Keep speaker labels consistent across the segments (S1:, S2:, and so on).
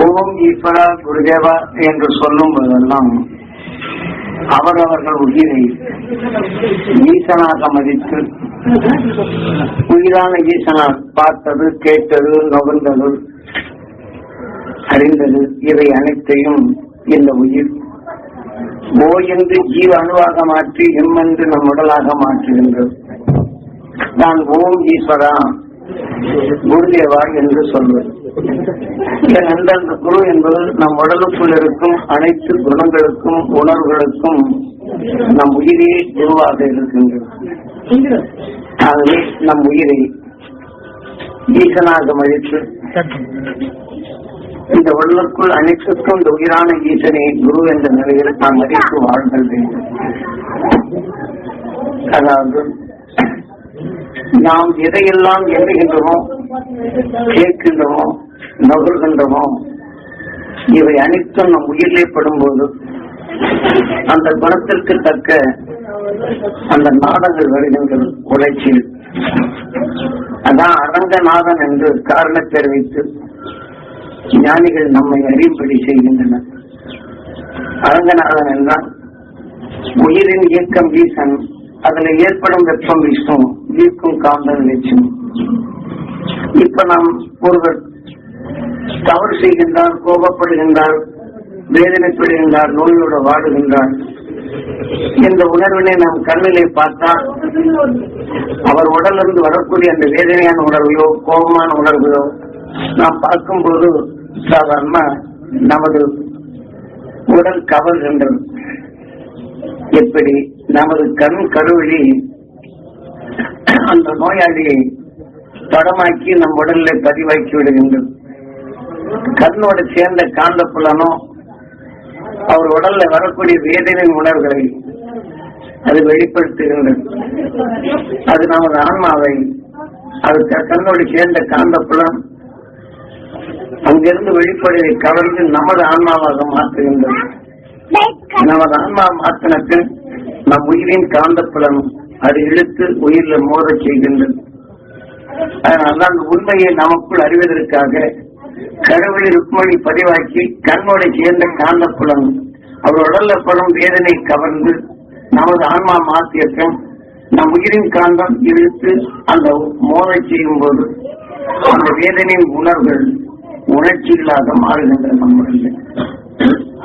S1: ஓம் ஈஸ்வரா குருதேவா என்று சொல்லும் போதெல்லாம் அவரவர்கள் உயிரை ஈசனாக மதித்து உயிரான ஈசனார் பார்த்தது, கேட்டது, நுகர்ந்தது, அறிந்தது இவை அனைத்தையும் இந்த உயிர் ஓ என்று ஜீவ அணுவாக மாற்றி எம் என்று நம் உடலாக மாற்றுகின்றது. நான் ஓம் ஈஸ்வரா குருதேவா என்று சொல்வது. அந்த குரு என்பது நம் உடலுக்குள் இருக்கும் அனைத்து குணங்களுக்கும் உணர்வுகளுக்கும் நம் உயிரே குருவாக இருக்கின்றது. ஆகவே நம் உயிரை ஈசனாக மதித்து இந்த உடலுக்குள் அனைத்துக்கும் இந்த உயிரான ஈசனை குரு என்ற நிலையில் நாம் மதித்து வாழ்தல் வேண்டும். அதாவது நாம் எதையெல்லாம் எண்ணுகின்றோமோ, கேட்கின்றோமோ, நுகர்கின்றோமோ இவை அனைத்தும் நம் உயிரிலே படும்போது அந்த குணத்திற்கு தக்க அந்த நாடங்கள் வருகின்றது உழைச்சியில். அதான் அரங்கநாதன் என்று காரணம் தெரிவித்து ஞானிகள் நம்மை அறியும்படி செய்கின்றனர். அரங்கநாதன் என்றால் உயிரின் இயக்கம் ஈசன், அதுல ஏற்படும் வெப்பம் விஷ்ணு, ஈர்க்கும் காந்தம் லட்சம். இப்ப நாம் ஒருவர் தவறு செய்கின்றார், கோபப்படுகின்றார், வேதனைப்படுகின்றார், நோயோடு வாடுகின்றார். இந்த உணர்வினை நாம் கண்ணிலே பார்த்தால் அவர் உடலிருந்து வரக்கூடிய அந்த வேதனையான உணர்வையோ கோபமான உணர்வையோ நாம் பார்க்கும்போது சாதாரண நமது உடல் கவர்கின்றது. எப்படி நமது கண் கருவழி அந்த நோயாளியை படமாக்கி நம் உடலிலே பதிவாக்கி விடுகின்றது. கண்ணோடு சேர்ந்த காந்த புலனோ அவர் உடல்ல வரக்கூடிய வேதனை உணர்வுகளை அது வெளிப்படுத்துகின்றது. அது நமது ஆன்மாவை, அது கண்ணோடு சேர்ந்த காந்த புலன் அங்கிருந்து வெளிப்படுவதை கவர்ந்து நமது ஆன்மாவாக மாற்றுகின்றது. நமது ஆன்மா மாற்றினத்தில் நம் உயிரின் காந்த புலன் அது இழுத்து உயிரில மோத செய்கின்றது. அதனால அந்த உண்மையை நமக்குள் அறிவதற்காக கடவுளை ருக்மணி பதிவாக்கி கண்ணோட சேர்ந்த காந்த புலன் அவர் உடல்ல படும் வேதனை கவர்ந்து நமது ஆன்மா மாற்றியற்றம் நம் உயிரின் காந்தம் இழுத்து அந்த மோத செய்யும் போது அந்த வேதனையின் உணர்வுகள் உணர்ச்சிகளாக மாறுகின்றன. நம்முடைய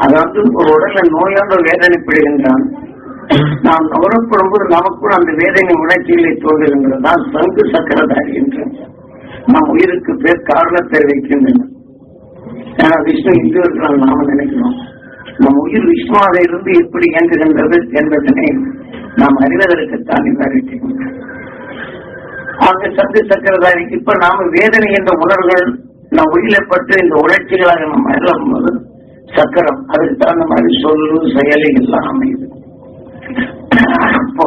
S1: அதாவது ஒரு உடல்ல நோயாள வேதனைப்படுகின்றான், நாம் நுகரப்படும் போது நமக்குள் அந்த வேதனை உணர்ச்சிகளை தோன்றுகின்றது. தான் சங்கு சக்கரதாரி என்று நம் உயிருக்கு பேர் காரணம் தெரிவிக்கின்றன. ஏன்னா விஷ்ணு இந்து இருக்கிறான் நாம நினைக்கிறோம். நம் உயிர் விஷ்ணுவாக இருந்து எப்படி இயங்குகின்றது என்பதனை நாம் அறிவதற்குத்தான் நிவாரிக்கிறோம். ஆக சங்கு சக்கரதாரிக்கு இப்ப நாம வேதனை என்ற உணர்வுகள் நம் உயிரிழப்பட்டு இந்த உணர்ச்சிகளாக நம்ம அறியும் போது சக்கரம் அதுக்கு தகுந்த மாதிரி சொல்லு செயலை எல்லாம் அமையுது. அப்போ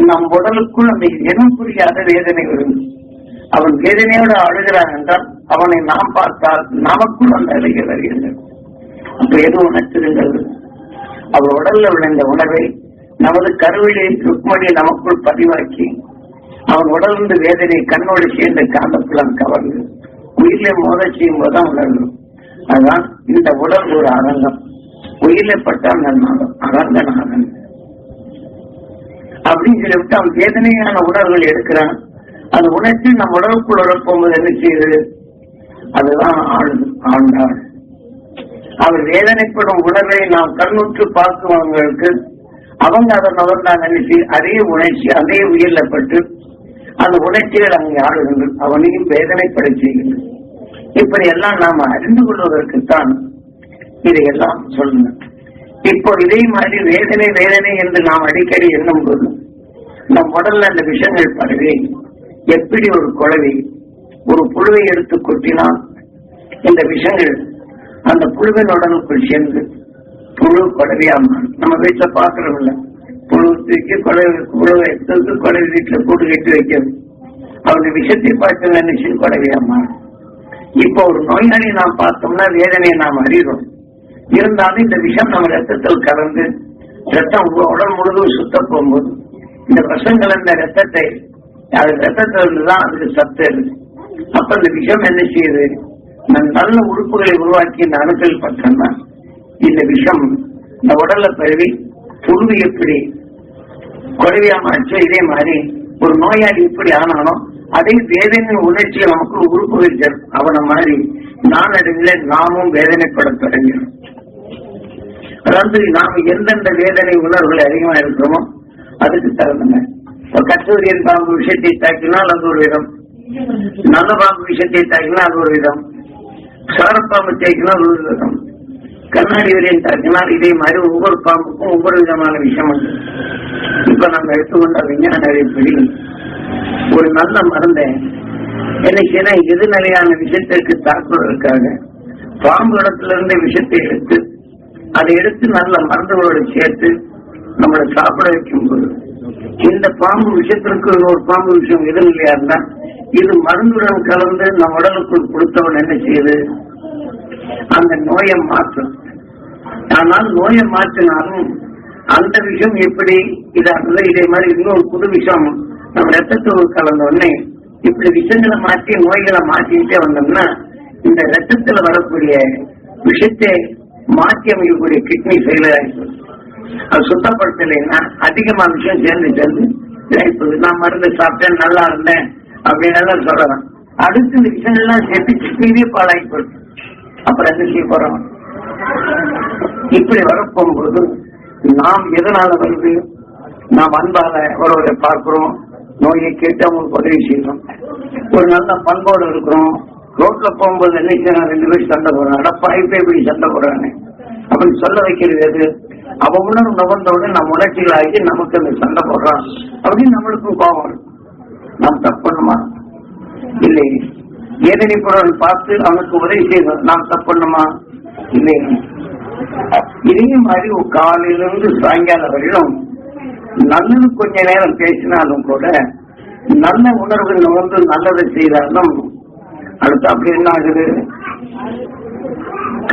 S1: நம் உடலுக்குள் அந்த இனம் புரியாத வேதனை வரும். அவன் வேதனையோடு அழுகிறான் என்றால் அவனை நாம் பார்த்தால் நமக்குள் அந்த அழகிய வருகின்றது. அப்ப எது உணர்த்துகின்றது? அவர் உடல்ல விளைந்த உணவை நமது கருவிலே ருக்மணியை நமக்குள் பதிவாக்கி அவன் உடலிருந்து வேதனை கண்ணோடு சேர்ந்த காந்தப்புலம் கவர்ந்து உயிரிலே மோத செய்யும் போதுதான் உணர்வு. அதுதான் இந்த உடல் ஒரு அரங்கம். உயிரிழப்பட்டால் நன்னாகும் அரங்கநாதன் அப்படின்னு சொல்லிவிட்டு அவன் வேதனையான உணர்வுகள் எடுக்கிறான். அந்த உணர்ச்சி நம் உடலுக்குள் உழப்போது என்ன செய்யுது? அதுதான் ஆண்டாள். அவர் வேதனைப்படும் உணர்வை நாம் கண்ணுற்று பார்க்குவங்களுக்கு அவங்க அதை நுகர்ந்தாங்க நினைச்சு அதே உணர்ச்சி அதே உயிரிழப்பட்டு அந்த உணர்ச்சிகள் அங்கே ஆளுகின்றது, அவனையும் வேதனைப்பட செய்கின்றது. இப்படி எல்லாம் நாம அறிந்து கொள்வதற்குத்தான் இதையெல்லாம் சொல்லணும். இப்போ இதே மாதிரி வேதனை வேதனை என்று நாம் அடிக்கடி எண்ணும் போது நம் உடல்ல அந்த விஷயங்கள் பரவி எப்படி ஒரு குழவி ஒரு புழுவை எடுத்து கொட்டினால் இந்த விஷயங்கள் அந்த புழுவின் உடலுக்குள் சேர்ந்து புழு குழவியாம நம்ம வீட்டுல பாக்குறோம் இல்ல, புழு தூக்கி புழுவை எடுத்து குழவி வீட்டுல கூட்டு கட்டி வைக்கிறது. அவங்க விஷத்தை பார்த்து நினைச்சு குழவியாம. இப்போ ஒரு நோயாளி நாம் பார்த்தோம்னா வேதனையை நாம் அறிகிறோம். இருந்தாலும் இந்த விஷம் நம்ம ரத்தத்தில் கலந்து ரத்தம் உடல் முழுதும் சுத்த போகும்போது இந்த விஷங்கள் இந்த ரத்தத்தை அது ரத்தத்துல இருந்துதான் அதுக்கு சத்து இருக்கு. அப்ப இந்த விஷம் என்ன செய்யுது? நல்ல உறுப்புகளை உருவாக்கி இந்த அணுக்கள் பற்றா இந்த விஷம் இந்த உடல்ல பரவி புழுவு எப்படி குறைவியாமாச்சோ இதே மாதிரி ஒரு நோயாளி எப்படி ஆனானோ அதே வேதனை உணர்ச்சியை நமக்கு உறுப்புகள் அவன மாதிரி நாளடைவில் நாமும் வேதனைப்பட தொடங்கிறோம். அதாவது நாம் எந்தெந்த வேதனை உணர்வுகள் அதிகமா இருக்கிறோமோ அதுக்கு தகுந்த கச்சூரியன் பாம்பு விஷயத்தை தாக்கினால் அது ஒரு விதம், நல்ல பாம்பு விஷயத்தை தாக்கினால் அது ஒரு விதம், சாரப்பாம்பு தேக்கினால் ஒரு விதம், கண்ணாடி வரையும் தாக்கினால் இதே மாதிரி ஒவ்வொரு பாம்புக்கும் ஒவ்வொரு விதமான விஷயம் உண்டு. இப்ப நம்ம எடுத்துக்கொண்ட விஞ்ஞான அறிவிப்படி ஒரு நல்ல மருந்தை என்ன செய்யணும், எதிர்நிலையான விஷயத்திற்கு தாக்குவதற்காக பாம்பு இடத்திலிருந்து விஷத்தை எடுத்து அதை எடுத்து நல்ல மருந்துகளோடு சேர்த்து நம்மளை சாப்பிட வைக்கும் போது இந்த பாம்பு விஷயத்திற்கு ஒரு பாம்பு விஷயம் எதிர்நிலையா இருந்தா இது மருந்துடன் கலந்து நம் உடலுக்குள் கொடுத்தவன் என்ன செய்யுது, அந்த நோயை மாற்றும். ஆனால் நோயை மாற்றினாலும் அந்த விஷயம் எப்படி இதாகுது, இதே மாதிரி இன்னொரு புது விஷயம் நம்ம ரத்தத்தோடு கலந்த உடனே இப்படி விஷயங்களை மாற்றி நோய்களை மாற்றிக்கிட்டே வந்தோம்னா இந்த ரத்தத்துல வரக்கூடிய விஷயத்தை மாற்றி அமைக்கக்கூடிய கிட்னி ஃபெயிலியர் ஆயிடுச்சு. அது சுத்தப்படுத்தலைன்னா அதிகமா விஷயம் சேர்ந்து நான் மருந்து சாப்பிட்டேன் நல்லா இருந்தேன் அப்படின்னு சொல்லலாம். அடுத்து இந்த விஷயங்கள்லாம் சேர்த்து கிட்னியே பாழாகி போயிடுச்சு. அப்புறம் என்ன செய்ய போறோம்? இப்படி வரப்போகும்போது நாம் எதனால வருது, நாம் அன்பால ஒருவரை பார்க்கிறோம், நோயை கேட்டு அவங்களுக்கு உதவி செய்யறோம், ஒரு நல்ல பண்போடு இருக்கிறோம். ரோட்ல போகும்போது என்ன செய்யணும், 2 பேர் சண்டை போடுறாங்க, அடப்பாய்ப்பே இப்படி சண்டை போடுறாங்க அப்படின்னு சொல்ல வைக்கிறது எது? அவ உணர்வு நுகர்ந்தவுடனே நம்ம உணர்ச்சிகள் ஆகி நமக்கு அந்த சண்டை போடுறான் அப்படின்னு நம்மளுக்கும் கோபம் இருக்கும். நாம் தப்பு பண்ணுமா இல்லை? வேதனை பொருள் பார்த்து அவனுக்கு உதவி செய்யணும், நாம் தப்பு பண்ணுமா இல்லை? இதே மாதிரி காலையிலிருந்து சாயங்காலம் வரையிலும் நல்லது கொஞ்ச நேரம் பேசினாலும் கூட நல்ல உணர்வு நுகர்ந்து நல்லதை செய்தாலும் அடுத்து அப்படி என்ன ஆகுது,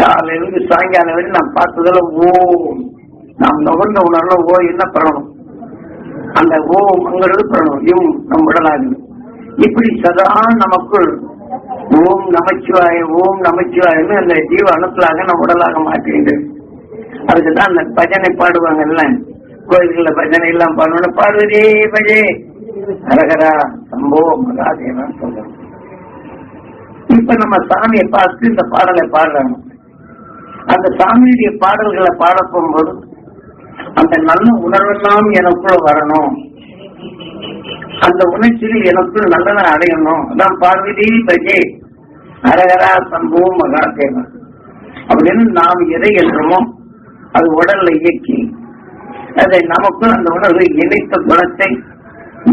S1: காலையிலிருந்து சாயங்காலம் வரை நாம் பார்த்ததுல நாம் நுகர்ந்த உணர்வுல என்ன பண்ணணும், அந்த அங்கிறது பண்ணணும் நம் உடலாகுது. இப்படி சதா நமக்குள் ஓம் நமச்சிவாயன்னு அந்த ஜீவ அணுக்களாக நம் உடலாக மாற்றிடுது. அதுக்குதான் அந்த பஜனை பாடுவாங்கல்ல, கோயில்கள்ல பஜனை எல்லாம் பாடணும், பார்வதே பஜே ஹரஹரா சம்போ மகாதேவன் சொல்றோம். இப்ப நம்ம சாமியை பார்த்து இந்த பாடலை பாடுறாங்க. அந்த சாமியுடைய பாடல்களை பாட போகும்போது அந்த நல்ல உணர்வெல்லாம் எனக்குள்ள வரணும், அந்த உணர்ச்சியில் எனக்குள் நல்லதை அடையணும். அதான் பார்வதி பஜே ஹரஹரா சம்போ மகாதேவன் அப்படின்னு நாம் எதை என்றமோ அது உடல்ல இயக்கி அதை நமக்குள் அந்த உணர்வை இணைத்த குணத்தை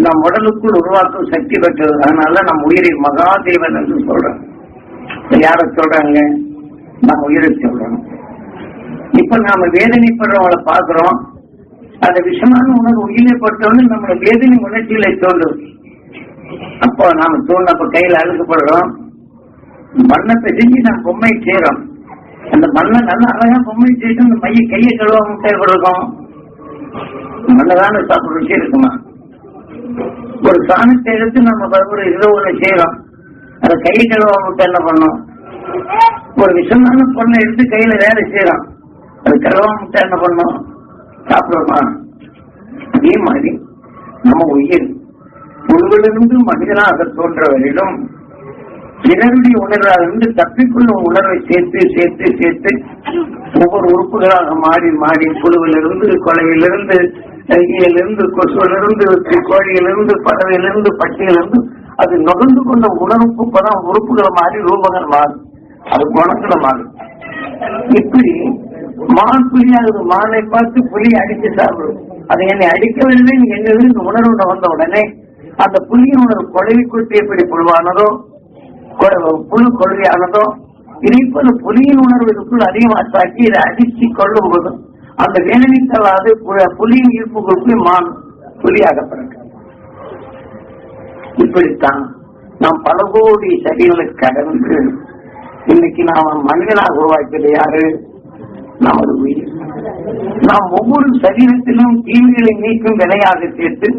S1: நம் உடலுக்குள் உருவாக்கும் சக்தி பெற்றது. அதனால நம் உயிரை மகாதேவன் என்று சொல்றோம். யார சொல்றாங்க? நம்ம உயிரை சொல்றோம். இப்ப நாம வேதனைப்படுறவங்களை பாக்குறோம், அந்த விஷமான உணர்வு உயிரிழப்பட்டவன்னு நம்மளோட வேதனை உணர்ச்சிகளை தோன்றும். அப்போ நாம தோன்றப்ப கையில அழுக்கப்படுறோம், மண்ணை செஞ்சு நம்ம பொம்மை செய்யறோம். அந்த மண்ணை நல்லா அழகா பொம்மை செய்து அந்த மைய கையை கழுவாம செயல்படுறோம். மண்ணதான சாப்பிட விஷயம் இருக்குமா? ஒரு சாணத்தை எடுத்து நம்ம ஒரு ஏதோ ஒண்ணு செய்யறோம், அதை கையை கழுவாம விட்டு என்ன பண்ணோம்? ஒரு விஷமான பொண்ணை எடுத்து கையில வேலை செய்யறோம், அது கழுவாம விட்டு என்ன பண்ணோம்? சாப்பிடுறோமா? அதே மாதிரி நம்ம உயிர் புழுவிலிருந்து மனிதனாக தோன்ற வரையிலும் பிறருடைய உணர்வாக இருந்து தப்பிக்கொள்ளும் உணர்வை சேர்த்து சேர்த்து சேர்த்து ஒவ்வொரு உறுப்புகளாக மாறி மாறி புழுவிலிருந்து, கொலையிலிருந்து, ஈயிலிருந்து, கொசுவிலிருந்து, கோழியிலிருந்து, பறவையிலிருந்து, பட்டியிலிருந்து அது நுகர்ந்து கொண்ட உணர்வுக்கு படம் உறுப்புகளை மாறி ரூபங்கள் மாறும், அது குணங்களை மாறும். இப்படி மான் புலியாகுது. மானை பார்த்து புலி அடித்து சாப்பிடும். அதை என்னை அடிக்கவில்லை என்னது இந்த உணர்வு வந்த உடனே அந்த புலியின் உணர்வு கொலை கொட்டி எப்படி புழுவானதோ புழு கொள்கையானதோ இதே போல புலியின் உணர்வு இதுக்குள் அதிகமா தாக்கி இதை அடிச்சு கொள்ளும் போது அந்த வேதனைக்கல்லாது புலியின் ஈர்ப்புகளுக்குள் மான் புலியாகப்படுது. இப்படித்தான் நாம் பல கோடி சதிகளை கடந்து இன்னைக்கு நாம் மனிதனாக உருவாக்கியது யாரு? நமது உயிர். நாம் ஒவ்வொரு சரீரத்திலும் தீமைகளை நீக்கும் வினையாக சேர்த்து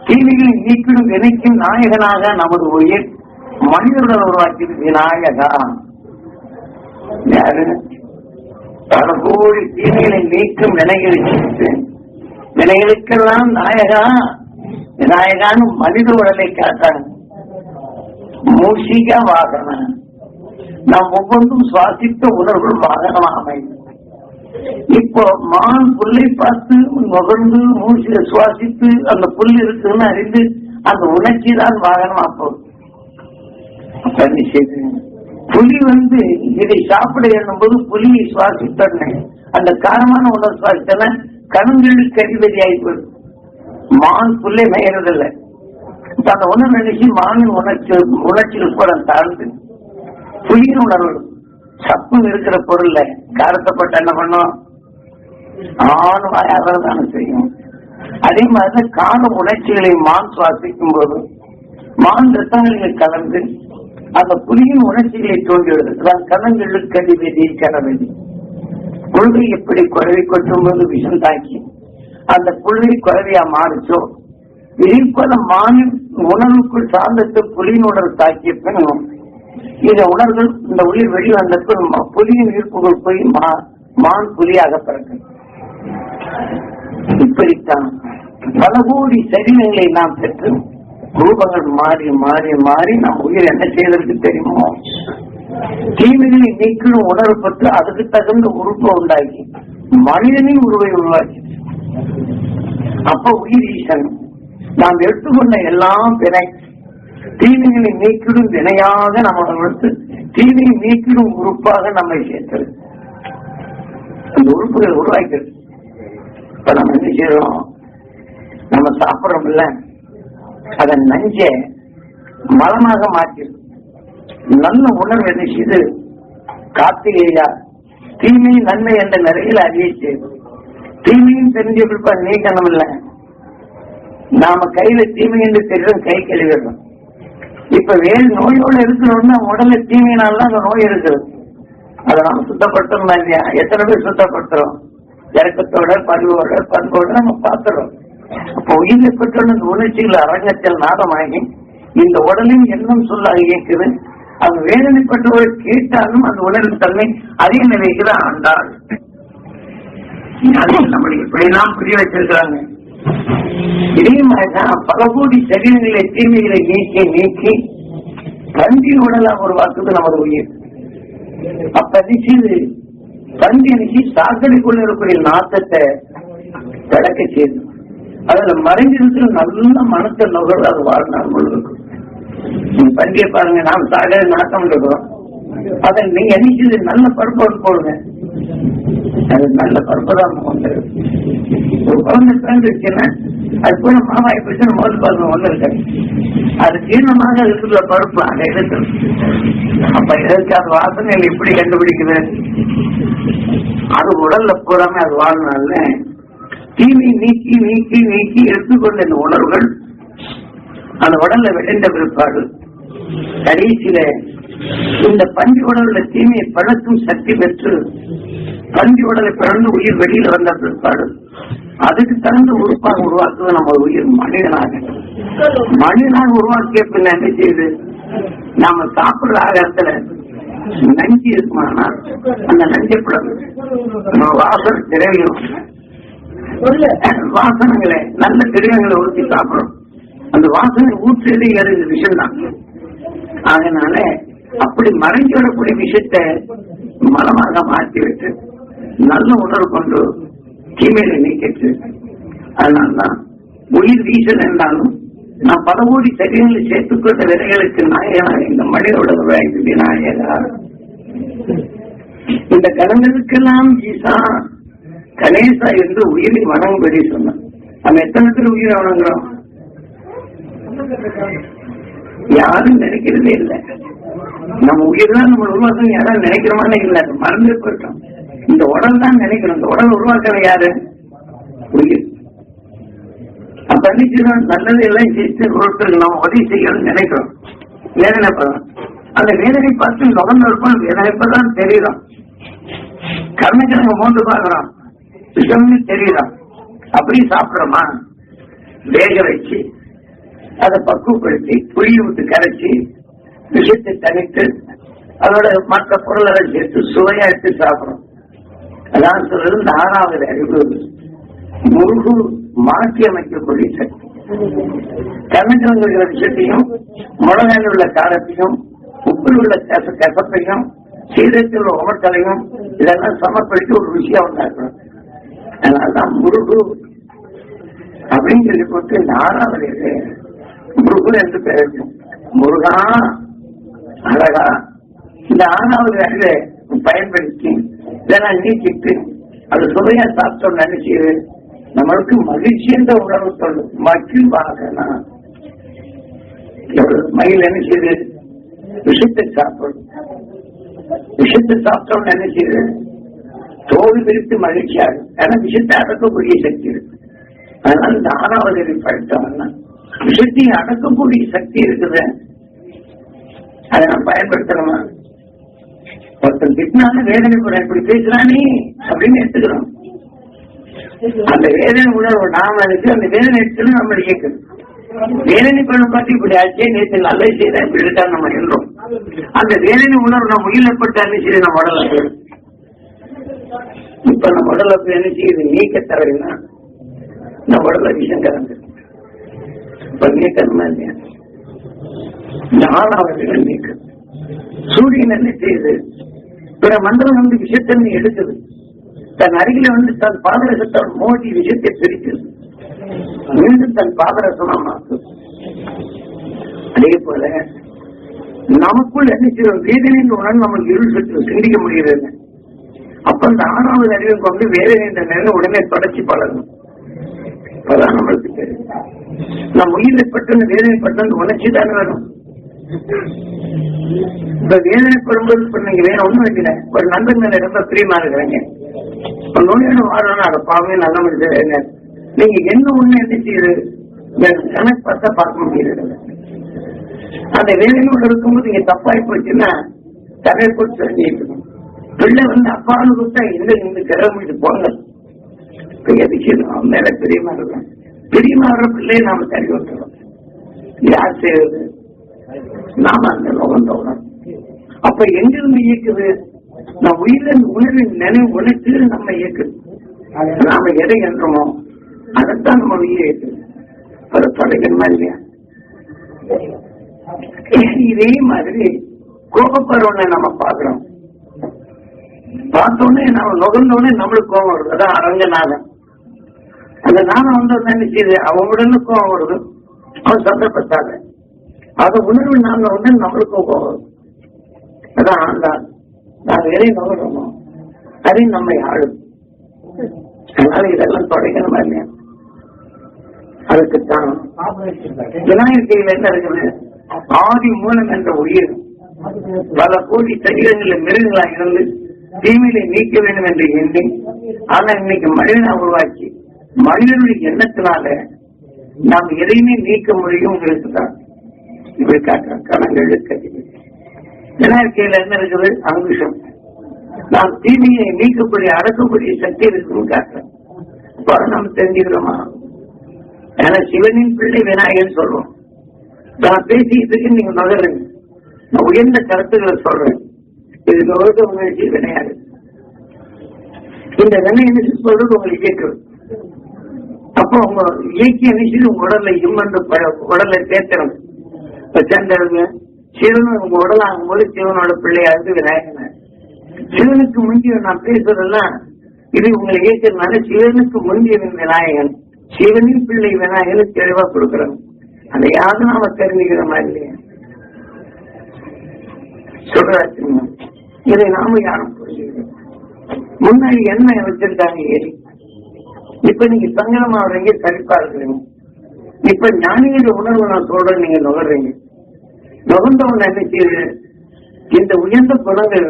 S1: தீமைகளை நீக்கிடும் வினைக்கும் நாயகனாக நமது உயிர் மனிதர்கள் உருவாக்கியது விநாயகா. யாரு பல கோடி தீமைகளை நீக்கும் வினைகளை சேர்த்து வினைகளுக்கெல்லாம் விநாயகான்னு மனித உடலை காட்டாங்க. மூஷிக வாகனம் நாம் ஒவ்வொன்றும் சுவாசித்த உணர்வுகள் வாகனமாக அமையும். இப்போ மான் புல்லை பார்த்து நுகர்ந்து மூச்சில சுவாசித்து அந்த புல் இருக்குன்னு அறிந்து அந்த உணர்ச்சி தான் வாகனமா போகும். புலி இதை சாப்பிட எண்ணும்போது புலியை சுவாசித்தோன்னு அந்த காரமான உணர்வு சுவாசித்தன கணுங்களுக்கு அதிபதி ஆகிப்போம். மான் புல்லை மேயறதில்லை. இப்ப அந்த உணர்வு நினைச்சு மானின் உணர்ச்சிகள் கூட தாழ்ந்து புலியின் உணர்வு சப்புன்னு இருக்கிற பொருள்ல காரத்தப்பட்ட என்ன பண்ணும் ஆணுவாய் அவர்தான செய்யும். அதே மாதிரிதான் கார உணர்ச்சிகளை மான் சுவாசிக்கும் போது மான் ரத்தங்களில் கலந்து அந்த புலியின் உணர்ச்சிகளை தோன்றிவிடுது. கணங்களுக்கு அதிபதி கணவதி கொள்கை எப்படி குறவை கொட்டும் போது விஷம் தாக்கி அந்த புழுவை குறவையா மாறிச்சோ இதே போல மானின் உணர்வுக்குள் சார்ந்த புலியின் உணர்வு தாக்கிய பின்னும் இந்த உணர்வுகள் இந்த உயிர் வெளிவந்த புலியின் ஈர்ப்புகள் போய் மான் புலியாக பிறகு. இப்படித்தான் பல கோடி சரீரங்களை நாம் பெற்று ரூபங்கள் மாறி மாறி மாறி நம் உயிர் என்ன செய்வதற்கு தெரியுமோ தீமைகளை நீக்கணும் உணர்வு பெற்று அதுக்கு தகுந்த உறுப்பை உண்டாக்கி மனிதனின் உருவை உருவாக்கி அப்ப உயிர் ஈசன் நாம் எடுத்துக்கொண்ட எல்லாம் வினை தீமைகளை நீக்கிடும் வினையாக நம்ம எடுத்து தீமையை நீக்கிடும் உறுப்பாக நம்மை சேர்த்தது. அந்த உறுப்புகளை உருவாக்கிறது. இப்ப நம்ம என்ன செய்யறோம், நம்ம சாப்பிடறோம் இல்ல, அதை நஞ்ச மலமாக மாற்றிடும். நல்ல உணர்வு என்ன செய்து கார்த்திகேயா தீமை நன்மை என்ற நிறைய அறிவிச்சு தீமையும் தெரிஞ்ச பிற்பாடு நீக்கணும் இல்ல, நாம கையில தீமை என்று தெரியும் கை கழுவிடுறோம். இப்ப வேறு நோயோட இருக்கிறோம்னா உடல்ல தீமையினால்தான் அந்த நோய் இருக்குது. அதை நாம சுத்தப்படுத்தணும் இல்லையா? எத்தனை பேர் சுத்தப்படுத்துறோம்? இறக்கத்தோட பண்போட நம்ம பார்த்துறோம். அப்ப உயிரை பெற்ற இந்த உணர்ச்சிகள் அரங்கத்தில் நாதமாகி இந்த உடலின் எண்ணம் சொல்ல இயக்குது. அது வேதனைப்பட்டவரை கேட்டாலும் அந்த உணர்வு தன்மை அதே நிலைக்குதான் ஆண்டாள். நம்மளுக்கு இப்படியெல்லாம் புரிய வச்சிருக்கிறாங்க. இதே மாதிரிதான் பல கோடி சரீரங்களை தீமைகளை நீக்கி நீக்கி பன்றி உடலா உருவாக்குது நமது உயிர். அப்ப நிச்சயது பன்றி நிச்சய சாக்கடைக்குள்ள இருக்கக்கூடிய நாட்டத்தை கிடக்க செய்து அதுல மறைஞ்சிருக்கிற நல்ல மனத்தை நுகர்வு அது வாழ்நாள் முழுவதும். பன்றியை பாருங்க, நாம் சாக்கடை நாட்டம் இருக்கிறோம். அதை நீங்க நினைச்சது நல்ல பருப்பு போடுங்க, அது நல்ல பருப்பு தான். ஒரு குழந்தை பிறந்துச்சுன்னா அது போல மாவாய் பிரச்சனை முதல் பருவம் ஒண்ணு இருக்கு, அது ஜீரணமாக இருக்கிற பருப்பு அதை எடுத்து. அப்ப எதற்கு அது வாசனைகள் எப்படி கண்டுபிடிக்குது? அது உடல்ல பூராமே அது வாழ்நாள்ல தீமை நீக்கி நீக்கி நீக்கி எடுத்துக்கொண்ட இந்த உணர்வுகள் அந்த உடல்ல விளைந்த பிற்பாடு கடைசியில இந்த பன்றி உடல்ல தீமையை பழக்கும் சக்தி பெற்று பன்றி உடலை பிறந்து உயிர் வெளியில வந்த பிற்பாடு அதுக்கு தகுந்த உறுப்பாக உருவாக்குவது நம்ம உயிர் மனிதனாக உருவாக்கிய பின்ன என்ன செய்யுது, நாம சாப்பிடுற ஆகாரத்துல நஞ்சு இருக்குமானா அந்த நஞ்சை நம்ம வாசனை திரவியம் வாசனங்களை நல்ல திரவியங்களை ஊற்றி சாப்பிடும். அந்த வாசனை ஊற்றுறது எது விஷயம் தான். அதனால அப்படி மறைஞ்சு வரக்கூடிய விஷயத்தை மலமாக மாற்றி விட்டு நல்ல உணர்வு கொண்டு தீமையில நீக்கிட்டு, அதனால்தான் உயிர் வீசல் என்றாலும் நான் பல கோடி சரீரங்களை சேர்த்துக்கொண்ட விதைகளுக்கு நாயகனாக இந்த மனிதோட விநாயகா இந்த கடன்களுக்கெல்லாம் ஈசா கணேசா என்று உயிரை வணங்கும்படி சொன்னான். நம்ம எத்தனை பேர் உயிரை வணங்குறோம்? யாரும் நினைக்கிறதே இல்லை. நம்ம உயிர் தான் நம்ம உருவாக்கம் யாரும் நினைக்கிறோமானே இல்லை, மறந்து போயிட்டோம். இந்த உடல் தான் நினைக்கிறோம். இந்த உடல் உருவாக்குற யாரு? உயிர். அப்ப நினைக்கிறோம் நல்லது எல்லாம் சேர்த்து ஒருத்தருக்கு நம்ம உதவி செய்யணும்னு நினைக்கிறோம். வேதனைப்பதான் அந்த வேதனை பார்த்து நுகர்ந்து இருப்போம். வேதனைப்பதான் தெரியுறோம். கர்மக்கிழங்கு மோந்து பாக்குறோம், விஷம்னு தெரியுறோம். அப்படி சாப்பிடுறோமா? வேக வச்சு அதை பக்குவப்படுத்தி புளி விட்டு கரைச்சி விஷத்தை தனித்து அதோட மற்ற பொருளை சேர்த்து சுவையா எடுத்து சாப்பிடும். அதான் சொல்றது இந்த 6வது அறிவு முருகு மாற்றி அமைக்கக்கூடிய சக்தி. கணக்கில் விஷயத்தையும் முழங்காயில் உள்ள காரத்தையும் உப்பில் உள்ள கசப்பையும் சீரத்தில் உள்ள உமட்டலையும் இதெல்லாம் சமப்படுத்தி ஒரு ருசியா உண்டாக்கணும். அதனாலதான் முருகு அப்படின்னு சொல்லி போட்டு இந்த 6வது முருகு என்று பெயர். முருகா அழகா இந்த 6வது அறிவை பயன்படுத்தி இதெல்லாம் நீக்கிட்டு அது சுவையா சாப்பிட்டோம் நினைச்சு நம்மளுக்கு மகிழ்ச்சி என்ற உணர்வு சொல்லும். மகிழ்வாகனா மயில் என்ன செய்யுது? விஷத்தை சாப்பிடும். விஷத்தை சாப்பிட்டோம் நினைச்சது தோல் விரித்து மகிழ்ச்சியாகும். ஏன்னா விஷத்தை அடக்கக்கூடிய சக்தி இருக்கு. அதனால இந்த 6வது அறிவு படுத்தோம்னா விஷத்தை அடக்கக்கூடிய சக்தி இருக்குது. அதை நம்ம பயன்படுத்தணுமா? ஒருத்தன் திட்டினாலும் வேதனை கூட இப்படி பேசுறானே அப்படின்னு எடுத்துக்கிறோம். அந்த வேதனை உணர்வு நாம இருக்கு. அந்த வேதனை எடுத்து நம்ம இயக்கணும். வேதனை பண்ண பார்த்து இப்படி ஆச்சே நேற்று நல்ல செய்த இப்படி இருக்கா நம்ம என்றோம். அந்த வேதனை உணர்வு நம்ம உயிரிழப்பட்ட செய்து நம்ம உடல இப்ப நம்ம உடல என்ன செய்யுது? நீக்க தவறினா நம்ம உடல விஷயம் கலந்து இப்ப நீக்கணுமா இல்லையா? 4வது நீக்க சூரியன் என்ன செய்யுது? பிற மண்டலம் வந்து விஷயத்தன்மை எடுக்குது. தன் அருகில வந்து தன் பாதரசத்தால் மோதி விஷயத்தை பிரிக்குது. மீண்டும் தன் பாதரசமா மாற்றும். அதே போல நமக்குள் என்ன செய்யும்? வேதனையின் உணர்வு நமக்கு இருள் சுற்று சிந்திக்க முடிகிறது. அப்ப அந்த 6வது அறிவை கொண்டு வேதனை என்ற நேரம் உடனே தொடர்ச்சி பழகணும். அப்பதான் நம்மளுக்கு தெரியும். நம் உயிரிழப்பட்ட வேதனைப்பட்ட உணர்ச்சி தானே வரும். இப்ப வேதனைப்படும்போது இப்ப நீங்க வேற ஒண்ணும் வைக்கல. ஒரு நண்பன் மேல ரொம்ப பிரியமா இருக்கிறாங்க. நோயான வாழணும் அதை பாவே நல்ல மனிதர். நீங்க என்ன ஒண்ணு என்ன செய்யுது? கணக்கு பார்த்தா பார்க்க முடியாது. அந்த வேதனையோட இருக்கும்போது நீங்க தப்பாய் போச்சுன்னா தரையை போட்டு தெரிஞ்சுக்கணும். பிள்ளை வந்து அப்பான்னு கொடுத்தா இல்லை இந்த கிளம்பிட்டு போங்க மேல பிரியமா இருக்கும். பிரியமா வர்ற பிள்ளையை நாம தள்ளி விட்டுறோம். யார் செய்வது? நாம அந்த நோகம் தோணும். அப்ப எங்கிருந்து இயக்குது? நம் உயிரின் உணர்வின் நினைவு உணர்ச்சி நம்ம இயக்குது. நாம எதை என்றோமோ அதைத்தான் நம்ம உயிரை இயக்குது. அதை தொலைக்கணுமா இல்லையா? இதே மாதிரி கோபப்படுறவனை நம்ம பாக்குறோம். பார்த்தோன்னே நம்ம நுகர்ந்தோடனே நம்மளுக்கு கோபம் வருது. அதான் அரங்கநாதன். அந்த நாமம் வந்து என்ன செய்யுது? அவன் உடனே கோபம் வருது. அவன் சந்தர்ப்பத்தாங்க அதை உணர்வு நாங்க வந்து நம்மளுக்கும் கோபம் வருது. அதான் ஆண்டாள். நாங்க எதை நுகர்றோமோ அதை நம்மை ஆளும். அதனால இதெல்லாம் தொடைக்கணுமா இல்லையா? அதுக்குத்தான் விநாயகர் கையில் என்ன இருக்குது? ஆதி மூலம் என்ற உயிர் பல கோடி சரீரங்களில் மிருகங்களா இருந்து தீமையை நீக்க வேண்டும் என்று எண்ணி, ஆனா இன்னைக்கு மனிதனா உருவாக்கி மனிதனுடைய எண்ணத்தினால நாம் எதையுமே நீக்க முடியும். தான் இப்படி காட்டுற கணங்கள் விநாயகர் கையில என்ன இருக்குது? அங்குஷம். நாம் தீமையை நீக்கக்கூடிய அடக்கக்கூடிய சக்தி இருக்குன்னு காட்டுறேன். அப்ப நம்ம தெரிஞ்சுக்கிறோமா? ஏன்னா சிவனின் பிள்ளை விநாயகன் சொல்றோம். நான் பேசிட்டு நீங்க நகருங்க. நான் உயர்ந்த கருத்துக்களை சொல்றேன். இது நுகர்ந்த முயற்சி வினையாது. இந்த வினை சொல்றது உங்களுக்கு கேட்குது. அப்போ உங்க இயக்கிய நிச்சயம் உங்க உடல்ல இம்மன்று உடலை தேர்த்தணும். இப்ப சேர்ந்தவங்க சிவன் உங்க உடல் ஆகும்போது சிவனோட பிள்ளையாவது விநாயகன். சிவனுக்கு முந்திய நான் பேசுறதெல்லாம் இது உங்களை இயக்கிறதுனால சிவனுக்கு முந்திய விநாயகன், சிவனின் பிள்ளை விநாயகனுக்கு தெளிவா கொடுக்குறோம். அதையாவது நாம தெரிஞ்சுக்கிற மாதிரி இல்லையா சொல்றாச்சுங்க. இதை நாம யாரும் புரிஞ்சுக்கிறோம். முன்னாடி என்ன வச்சிருக்காங்க ஏறி. இப்ப நீங்க சங்கடமா வர்றீங்க, கழிப்பா இருக்கிறீங்க. இப்ப ஞானியோட உணர்வு நான் சொல்றேன், நீங்க நுகர்றீங்க. நுகர்ந்தவங்க என்ன செய்யுது? இந்த உயர்ந்த குணங்கள்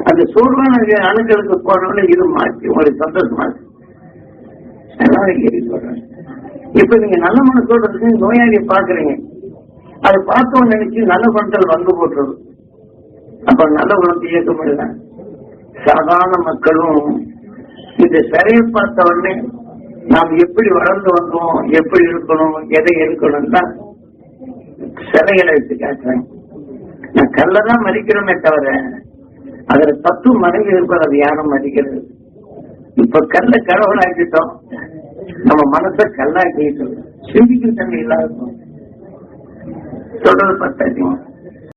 S1: அந்த சோர்வான அணுக்களுக்கு போனோன்னு இது மாற்றி உங்களுக்கு சந்தோஷமா இருக்கு. சொல்றேன். இப்ப நீங்க நல்ல மனசோட இருக்கு, நோயாளியை பாக்குறீங்க. அதை பார்த்தோம் நினைச்சு நல்ல குணத்தில் வந்து போட்டுறது. அப்ப நல்ல குணத்தை இயக்க முடியல. சாதாரண மக்களும் இந்த சிறையை பார்த்த உடனே நாம் எப்படி வளர்ந்து வந்தோம், எப்படி இருக்கணும், எதை இருக்கணும் தான் சிறைகளை எடுத்து காட்டுறேன். நான் கல்லதான் மதிக்கிறோமே தவிர அதுல தத்துவம் மடங்கி இருப்பது அது யாரும் மதிக்கிறது. இப்ப கல்ல கடவுளாக்கிட்டோம், நம்ம மனசை கல்லாக்கிட்டோம், சிந்திக்கும் தன்மை இல்லாத சொல்றது பத்தாச்சுங்க.